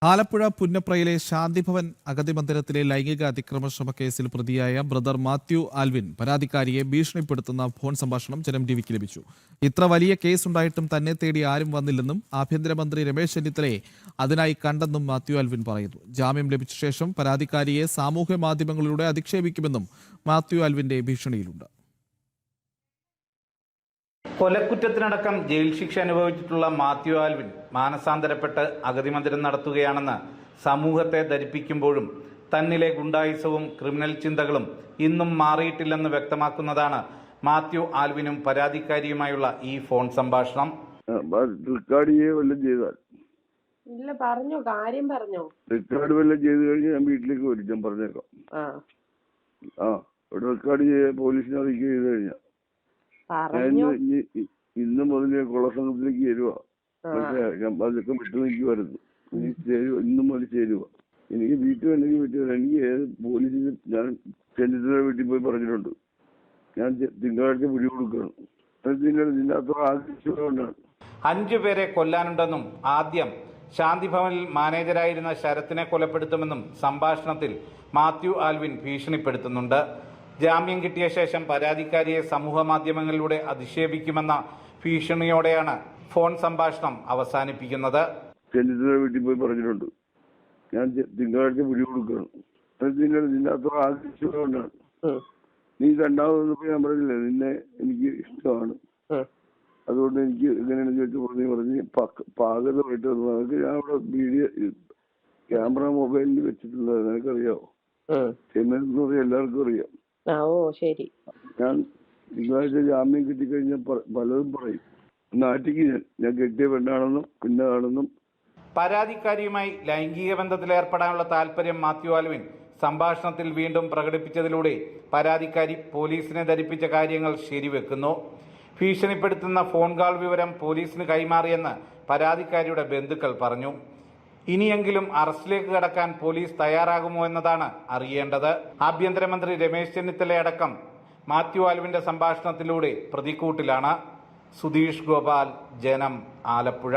ആലപ്പുഴ പുന്നപ്രയിലെ ശാന്തിഭവൻ അഗതി മന്ദിരത്തിലെ ലൈംഗിക അതിക്രമ ശ്രമ കേസിൽ പ്രതിയായ ബ്രദർ മാത്യു ആൽവിൻ പരാതിക്കാരിയെ ഭീഷണിപ്പെടുത്തുന്ന ഫോൺ സംഭാഷണം ജനം ടിവിക്ക് ലഭിച്ചു. ഇത്ര വലിയ കേസുണ്ടായിട്ടും തന്നെ തേടി ആരും വന്നില്ലെന്നും ആഭ്യന്തരമന്ത്രി രമേശ് ചെന്നിത്തലയെ അതിനായി കണ്ടെന്നും മാത്യു ആൽവിൻ പറയുന്നു. ജാമ്യം ലഭിച്ച ശേഷം പരാതിക്കാരിയെ സാമൂഹ്യ മാധ്യമങ്ങളിലൂടെ അധിക്ഷേപിക്കുമെന്നും മാത്യു ആൽവിന്റെ ഭീഷണിയിലുണ്ട്. കൊലക്കുറ്റത്തിനടക്കം ജയിൽ ശിക്ഷ അനുഭവിച്ചിട്ടുള്ള മാത്യു ആൽവിൻ മാനസാന്തരപ്പെട്ട് അഗതി മന്ദിരം നടത്തുകയാണെന്ന് സമൂഹത്തെ ധരിപ്പിക്കുമ്പോഴും തന്നിലെ ഗുണ്ടായുസവും ക്രിമിനൽ ചിന്തകളും ഇന്നും മാറിയിട്ടില്ലെന്ന് വ്യക്തമാക്കുന്നതാണ് മാത്യു ആൽവിനും പരാതിക്കാരിയുമായുള്ള ഈ ഫോൺ സംഭാഷണം. ഇല്ല, പറഞ്ഞോ, കാര്യം പറഞ്ഞോ. റെക്കോർഡ് വല്ലതും ചെയ്ത് കഴിഞ്ഞാൽ ഞാൻ വീട്ടിലേക്ക് വരും, ഞാൻ പറഞ്ഞേക്കാം. ഇവിടെ റെക്കോർഡ് ചെയ്യാൻ പോലീസിനെ അറിയിക്കുക ചെയ്ത് കഴിഞ്ഞാൽ ഇന്ന് മുതൽ കൊള്ളസംഘത്തിലേക്ക് ചേരുക. അതൊക്കെ വിട്ടു നിൽക്കുമായിരുന്നു. ഇന്നും മുതൽ ചേരുക. എനിക്ക് വീട്ടിൽ വേണമെങ്കിൽ വീട്ടിൽ എനിക്ക് ഏത് പോലീസിന് ഞാൻ ചെന്നിത്തല വീട്ടിൽ പോയി പറഞ്ഞിട്ടുണ്ട്. ഞാൻ തിങ്കളാഴ്ച പിടി കൊടുക്കണം. ഇതിന്റെ അത്ര ആഗ്രഹിച്ചുകൊണ്ടാണ്. 5 പേരെ കൊല്ലാനുണ്ടെന്നും ആദ്യം ശാന്തിഭവനിൽ മാനേജരായിരുന്ന ശരത്തിനെ കൊലപ്പെടുത്തുമെന്നും സംഭാഷണത്തിൽ മാത്യു ആൽവിൻ ഭീഷണിപ്പെടുത്തുന്നുണ്ട്. ജാമ്യം കിട്ടിയ ശേഷം പരാതിക്കാരിയെ സമൂഹ മാധ്യമങ്ങളിലൂടെ അധിക്ഷേപിക്കുമെന്ന ഭീഷണിയോടെയാണ് ഫോൺ സംഭാഷണം അവസാനിപ്പിക്കുന്നത്. ചെന്നിത്തല വീട്ടിൽ പോയി പറഞ്ഞിട്ടുണ്ട്. ഞാൻ തിങ്കളാഴ്ച പിടി കൊടുക്കണം. ഇതിന്റെ അത്ര ആഗ്രഹിച്ചുകൊണ്ടാണ്. നീ രണ്ടാമത് ഞാൻ പറഞ്ഞില്ലേ, നിന്നെ എനിക്ക് ഇഷ്ടമാണ്, അതുകൊണ്ട് എനിക്ക് എങ്ങനെയാണെന്ന് ചോദിച്ചു പറഞ്ഞ് പാകതമായിട്ട് നമുക്ക് ഞാൻ അവിടെ വീഡിയോ ക്യാമറ മൊബൈലിൽ വെച്ചിട്ടുള്ളത് നിനക്കറിയാവോ? ചെന്നൈ എല്ലാവർക്കും അറിയാം. ശരി. ഞാൻ തിങ്കളാഴ്ച ജാമ്യം കിട്ടിക്കഴിഞ്ഞാൽ പലതും പറയും. നാട്ടിക്ക് ഞാൻ കെട്ടിയ പെണ്ണാണെന്നും പിന്നാണെന്നും. പരാതിക്കാരിയുമായി ലൈംഗിക ബന്ധത്തിൽ ഏർപ്പെടാനുള്ള താല്പര്യം മാത്യു ആൽവിൻ സംഭാഷണത്തിൽ വീണ്ടും പ്രകടിപ്പിച്ചതിലൂടെ പരാതിക്കാരി പോലീസിനെ ധരിപ്പിച്ച കാര്യങ്ങൾ ശരിവെക്കുന്നു. ഭീഷണിപ്പെടുത്തുന്ന ഫോൺ കാൾ വിവരം പോലീസിന് കൈമാറിയെന്ന് പരാതിക്കാരിയുടെ ബന്ധുക്കൾ പറഞ്ഞു. ഇനിയെങ്കിലും അറസ്റ്റിലേക്ക് കടക്കാൻ പോലീസ് തയ്യാറാകുമോ എന്നതാണ് അറിയേണ്ടത്. ആഭ്യന്തരമന്ത്രി രമേശ് ചെന്നിത്തലയടക്കം മാത്യു ആൽവിന്റെ സംഭാഷണത്തിലൂടെ പ്രതിക്കൂട്ടിലാണ്. സുധീഷ് ഗോപാൽ, ജനം, ആലപ്പുഴ.